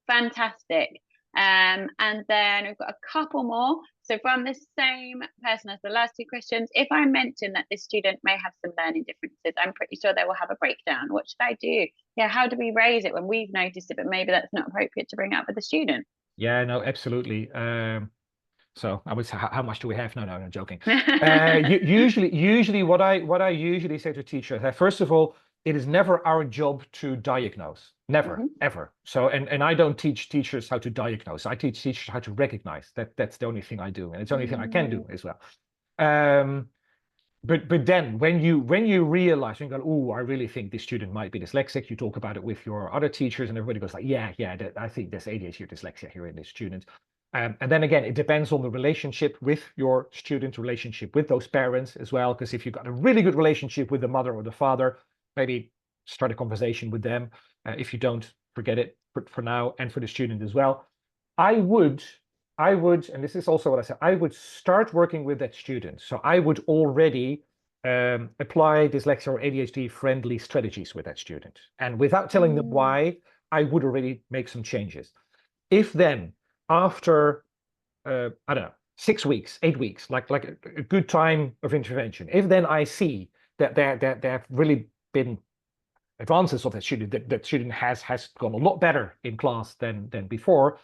[SPEAKER 1] Yeah. Fantastic. And then we've got a couple more. So from the same person as the last 2 questions, if I mention that this student may have some learning differences, I'm pretty sure they will have a breakdown. What should I do? Yeah, how do we raise it when we've noticed it, but maybe that's not appropriate to bring up with the student?
[SPEAKER 2] Yeah, no, absolutely. So I would say, how much do we have? No, I'm joking. Usually what I usually say to teachers, first of all, it is never our job to diagnose. Never, ever. So, and I don't teach teachers how to diagnose. I teach teachers how to recognize. That's the only thing I do. And it's the only thing I can do as well. But then when you realize, you go, oh, I really think this student might be dyslexic, you talk about it with your other teachers, and everybody goes like, yeah, I think there's ADHD or dyslexia here in this student. And then again, it depends on the relationship with your student, relationship with those parents as well. Because if you've got a really good relationship with the mother or the father, maybe start a conversation with them. If you don't, forget it. for now and for the student as well. I would, and this is also what I said, I would start working with that student. So I would already apply dyslexia or ADHD friendly strategies with that student. And without telling them why, I would already make some changes. If then after, I don't know, 6 weeks, 8 weeks, like a good time of intervention, if then I see that there have really been advances of that student, that student has gone a lot better in class than before,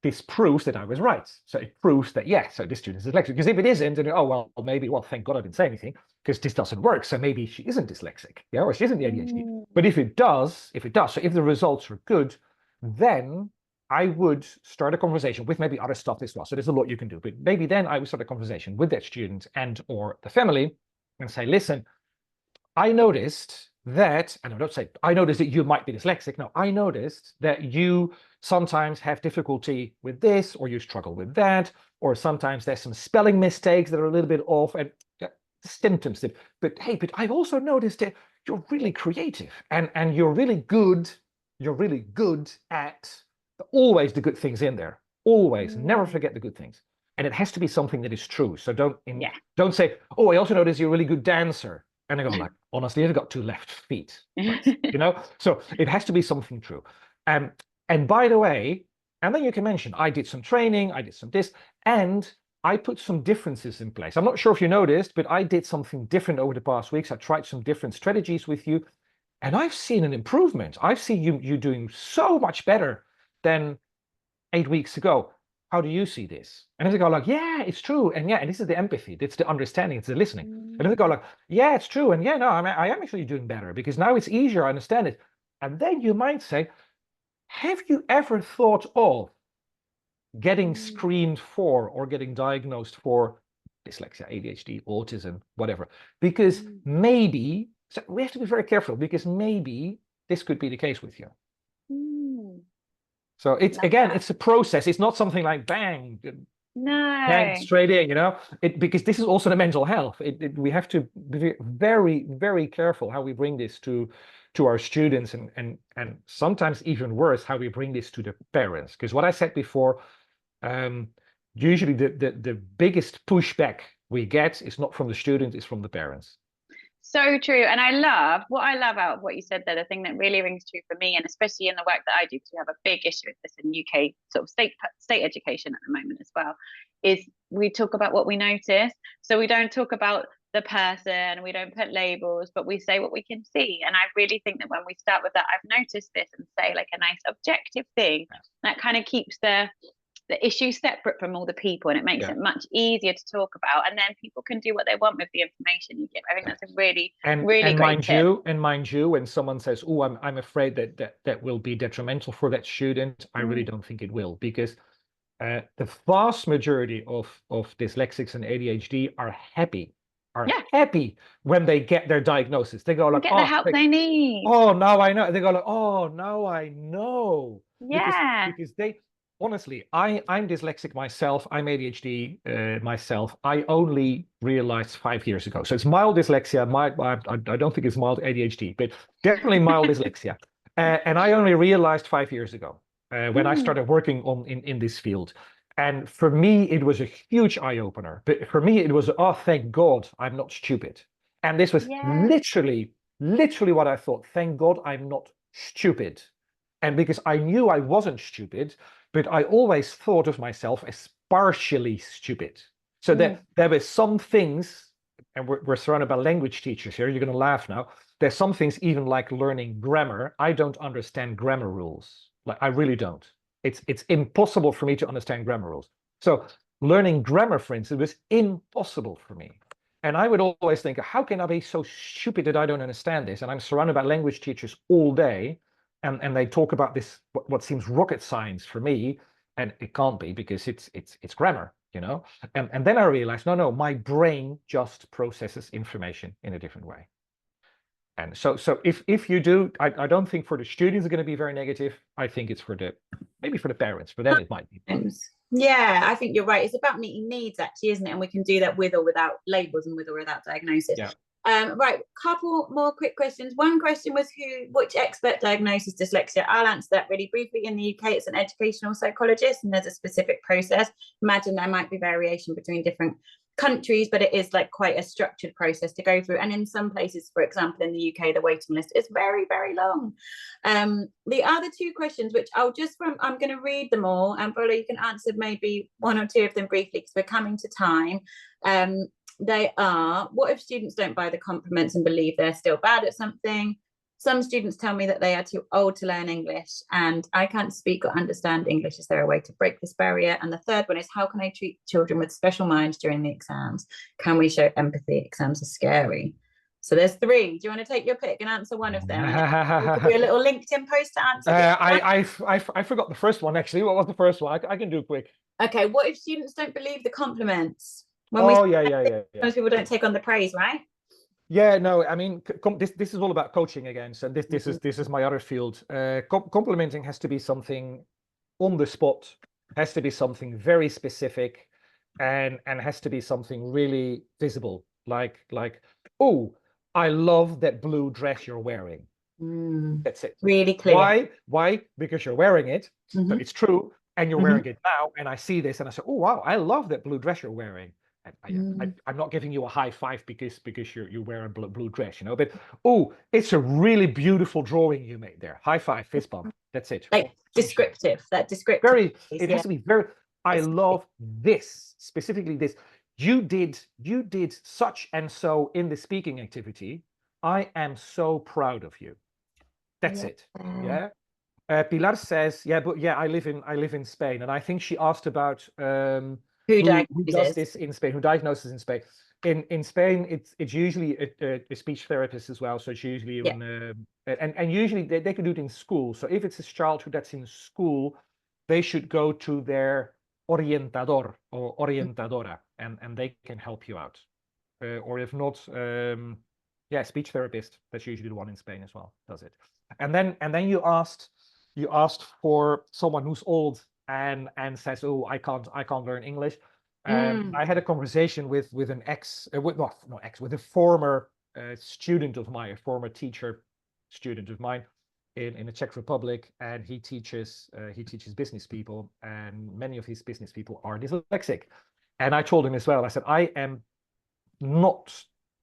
[SPEAKER 2] this proves that I was right. So it proves that, yeah, so this student is dyslexic. Because if it isn't, then, oh, well, maybe, well, thank God I didn't say anything, because this doesn't work. So maybe she isn't dyslexic, yeah, or she isn't the ADHD. But if it does, so if the results are good, then I would start a conversation with maybe other stuff as well. So there's a lot you can do. But maybe then I would start a conversation with that student and or the family and say, listen, I noticed that, and I don't say, I noticed that you might be dyslexic. No, I noticed that you sometimes have difficulty with this, or you struggle with that, or sometimes there's some spelling mistakes that are a little bit off, and symptoms. But hey, but I've also noticed that you're really creative, and you're really good at always the good things in there. Always, never forget the good things. And it has to be something that is true. So don't say, oh, I also noticed you're a really good dancer. And I go like, honestly, I've got 2 left feet, right? You know? So it has to be something true. And by the way, and then you can mention, I did some training, I did some this, and I put some differences in place. I'm not sure if you noticed, but I did something different over the past weeks. I tried some different strategies with you, and I've seen an improvement. I've seen you doing so much better than 8 weeks ago. How do you see this? And then they go like, yeah, it's true. And yeah, and this is the empathy. It's the understanding. It's the listening. And then they go like, yeah, it's true. And yeah, no, I am actually doing better because now it's easier. I understand it. And then you might say, have you ever thought of getting screened for or getting diagnosed for dyslexia, ADHD, autism, whatever? Because maybe, so we have to be very careful because maybe this could be the case with you. So it's it's a process. It's not something like bang, straight in, you know. Because this is also the mental health. We have to be very, very careful how we bring this to our students, and sometimes even worse, how we bring this to the parents. Because what I said before, usually the biggest pushback we get is not from the student, it's from the parents.
[SPEAKER 1] So true. And what I love out of what you said there, the thing that really rings true for me, and especially in the work that I do, because we have a big issue with this in UK sort of state education at the moment as well, is we talk about what we notice. So we don't talk about the person, we don't put labels, but we say what we can see. And I really think that when we start with that, I've noticed this, and say like a nice objective thing, that kind of keeps the issue separate from all the people, and it makes it much easier to talk about, and then people can do what they want with the information you give. I think that's a really great tip.
[SPEAKER 2] Mind you, when someone says, oh, I'm afraid that will be detrimental for that student, I really don't think it will, because the vast majority of dyslexics and ADHD are happy when they get their diagnosis. They go like,
[SPEAKER 1] get the help they need.
[SPEAKER 2] Oh, now I know. They go like, oh, now I know.
[SPEAKER 1] Yeah.
[SPEAKER 2] Because they, honestly, I'm dyslexic myself. I'm ADHD myself. I only realized 5 years ago. So it's mild dyslexia. I don't think it's mild ADHD, but definitely mild dyslexia. And I only realized 5 years ago when I started working in this field. And for me, it was a huge eye-opener. But for me, it was, oh, thank God I'm not stupid. And this was literally what I thought. Thank God I'm not stupid. And because I knew I wasn't stupid, but I always thought of myself as partially stupid. So there were some things, and we're surrounded by language teachers here, you're going to laugh now. There's some things, even like learning grammar. I don't understand grammar rules. Like, I really don't. It's impossible for me to understand grammar rules. So learning grammar, for instance, was impossible for me. And I would always think, how can I be so stupid that I don't understand this? And I'm surrounded by language teachers all day. And they talk about this, what seems rocket science for me, and it can't be, because it's grammar, you know. And then I realized, no, my brain just processes information in a different way. And so if you do, I don't think for the students are going to be very negative. I think it's maybe for the parents, but then it might be.
[SPEAKER 3] Yeah, I think you're right. It's about meeting needs, actually, isn't it? And we can do that with or without labels and with or without diagnosis.
[SPEAKER 2] Yeah.
[SPEAKER 3] Right, couple more quick questions. One question was which expert diagnoses dyslexia? I'll answer that really briefly. In the UK, it's an educational psychologist, and there's a specific process. Imagine there might be variation between different countries, but it is like quite a structured process to go through. And in some places, for example, in the UK, the waiting list is very, very long. The other two questions, which I'm going to read them all, and Boelo, you can answer maybe one or two of them briefly because we're coming to time. They are, what if students don't buy the compliments and believe they're still bad at something? Some students tell me that they are too old to learn English and I can't speak or understand English. Is there a way to break this barrier? And the third one is, how can I treat children with special minds during the exams? Can we show empathy? Exams are scary. So there's three. Do you want to take your pick and answer one of them? And do a little LinkedIn post to answer.
[SPEAKER 2] I forgot the first one, actually. What was the first one? I can do it quick.
[SPEAKER 3] Okay, what if students don't believe the compliments?
[SPEAKER 2] Yeah.
[SPEAKER 3] Most people don't take on the praise, right?
[SPEAKER 2] Yeah, no, I mean, this is all about coaching again. So this is my other field. Complimenting has to be something on the spot, has to be something very specific, and has to be something really visible. Like, oh, I love that blue dress you're wearing. That's it.
[SPEAKER 3] Really clear.
[SPEAKER 2] Why? Because you're wearing it. So it's true, and you're wearing it now. And I see this, and I say, oh wow, I love that blue dress you're wearing. I'm not giving you a high five because you wear a blue dress, you know, but oh, it's a really beautiful drawing you made there. High five, fist bump. That's it.
[SPEAKER 3] Like descriptive, that descriptive.
[SPEAKER 2] It has to be very, I love this, specifically this. You did such and so in the speaking activity. I am so proud of you. That's it. Yeah. Pilar says, I live in Spain, and I think she asked about who does this in Spain? Who diagnoses in Spain? In Spain, it's usually a speech therapist as well. So it's usually and usually they can do it in school. So if it's a child that's in school, they should go to their orientador or orientadora, and they can help you out. Or if not, speech therapist. That's usually the one in Spain as well. Does it? And then you asked for someone who's old and says, oh, I can't learn English. I had a conversation with a former student of mine, a former teacher student of mine in the Czech Republic, and he teaches business people, and many of his business people are dyslexic. And I told him as well, I said, I am not,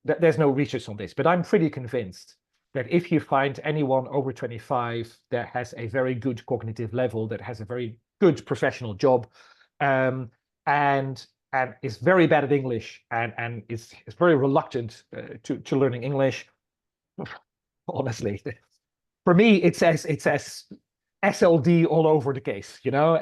[SPEAKER 2] there's no research on this, but I'm pretty convinced that if you find anyone over 25 that has a very good cognitive level, that has a very good professional job, and is very bad at English, and is very reluctant to learning English, honestly, for me it says SLD all over the case, you know.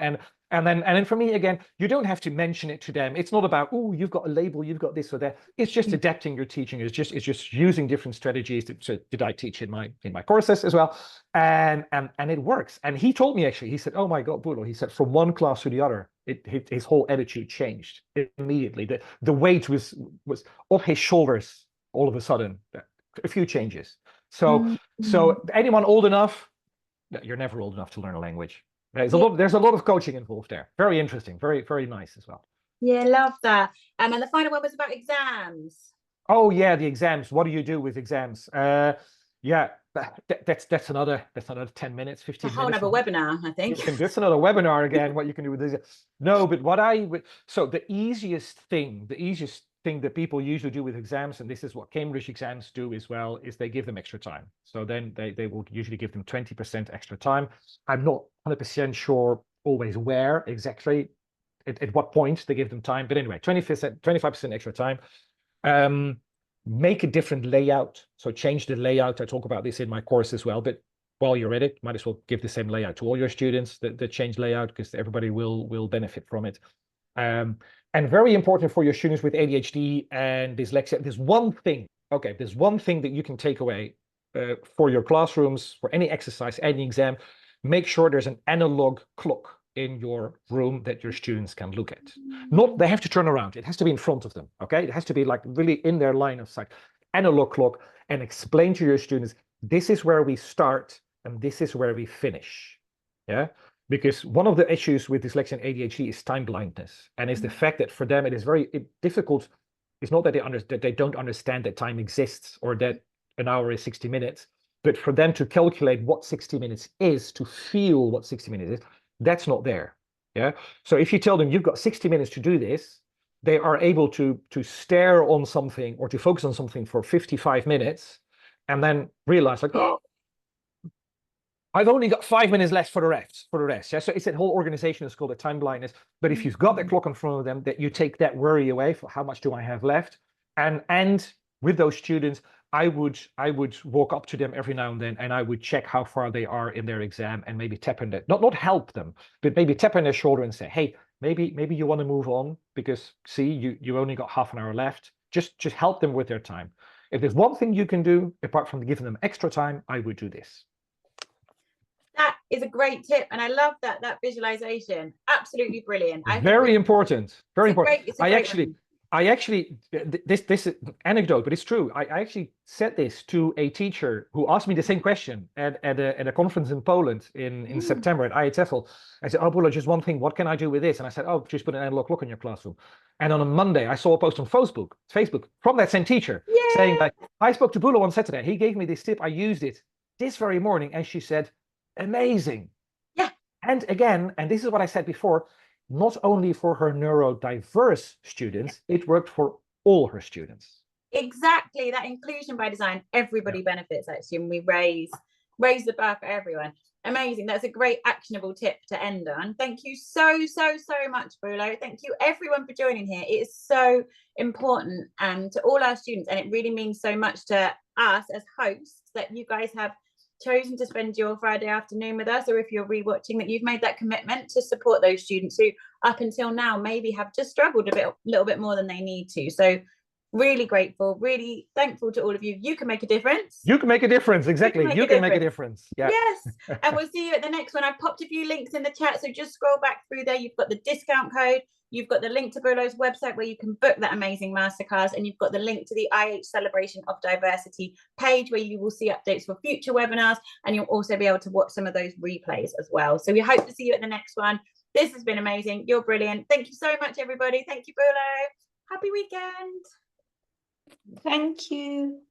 [SPEAKER 2] And then for me, again, you don't have to mention it to them. It's not about, oh, you've got a label, you've got this or that. It's just adapting your teaching. It's just using different strategies that I teach in my courses as well. And it works. And he told me, actually, he said, oh my God, Boelo, he said, from one class to the other, his whole attitude changed immediately. The weight was off his shoulders all of a sudden. A few changes. So anyone old enough, you're never old enough to learn a language. There's a lot of coaching involved there. Very interesting, very, very nice as well.
[SPEAKER 3] Yeah, love that. And the final one was about exams.
[SPEAKER 2] Oh yeah, the exams. What do you do with exams? That's another 10 minings, 15 minutes.
[SPEAKER 3] A whole other webinar, I think.
[SPEAKER 2] That's another webinar again, what you can do with this. No, but the easiest thing that people usually do with exams, and this is what Cambridge exams do as well, is they give them extra time. So then they will usually give them 20% extra time. I'm not 100% sure always where exactly, at what point they give them time, but anyway, 25% extra time. Make a different layout. So change the layout. I talk about this in my course as well, but while you're at it, might as well give the same layout to all your students, the change layout, because everybody will benefit from it. And very important for your students with ADHD and dyslexia, there's one thing that you can take away for your classrooms, for any exercise, any exam. Make sure there's an analog clock in your room that your students can look at. Not they have to turn around. It has to be in front of them, okay? It has to be like really in their line of sight. Analog clock, and explain to your students, this is where we start and this is where we finish, yeah? Because one of the issues with dyslexia and ADHD is time blindness, and it's the fact that for them it is very difficult It's not that they don't understand that time exists or that an hour is 60 minutes, but for them to calculate what 60 minutes is, to feel what 60 minutes is, that's not there. Yeah. So if you tell them you've got 60 minutes to do this, they are able to stare on something or to focus on something for 55 minutes and then realize like, oh, I've only got 5 minutes left for the rest. Yeah. So it's that whole organization is called a time blindness. But if you've got the clock in front of them, that you take that worry away for how much do I have left. And with those students, I would walk up to them every now and then and I would check how far they are in their exam and maybe tap on that, not help them, but maybe tap on their shoulder and say, hey, maybe you want to move on because see, you only got half an hour left. Just help them with their time. If there's one thing you can do, apart from giving them extra time, I would do this.
[SPEAKER 3] That is a great tip, and I love that visualization. Absolutely brilliant.
[SPEAKER 2] Very important. Very important. I actually this is anecdote, but it's true. I actually said this to a teacher who asked me the same question at a conference in Poland in September at IHFL. I said, "Oh, Boelo, just one thing. What can I do with this?" And I said, "Oh, just put an analog clock in your classroom." And on a Monday, I saw a post on Facebook from that same teacher saying like, "I spoke to Boelo on Saturday. He gave me this tip. I used it this very morning," and she said, amazing.
[SPEAKER 3] Yeah.
[SPEAKER 2] And again, and this is what I said before, not only for her neurodiverse students, it worked for all her students.
[SPEAKER 3] Exactly. That inclusion by design, everybody benefits actually, and we raise the bar for everyone. Amazing. That's a great actionable tip to end on. Thank you so much, Boelo. Thank you everyone for joining here. It is so important to all our students, and it really means so much to us as hosts that you guys have chosen to spend your Friday afternoon with us, or if you're rewatching, that you've made that commitment to support those students who up until now maybe have just struggled a little bit more than they need to. So really grateful, really thankful to all of you. You can make a difference.
[SPEAKER 2] You can make a difference. Exactly. You can make a difference. Yeah.
[SPEAKER 3] Yes. And we'll see you at the next one. I've popped a few links in the chat, so just scroll back through there. You've got the discount code. You've got the link to Boelo's website where you can book that amazing masterclass, and you've got the link to the IH Celebration of Diversity page where you will see updates for future webinars, and you'll also be able to watch some of those replays as well. So we hope to see you at the next one. This has been amazing. You're brilliant. Thank you so much, everybody. Thank you, Boelo. Happy weekend.
[SPEAKER 1] Thank you.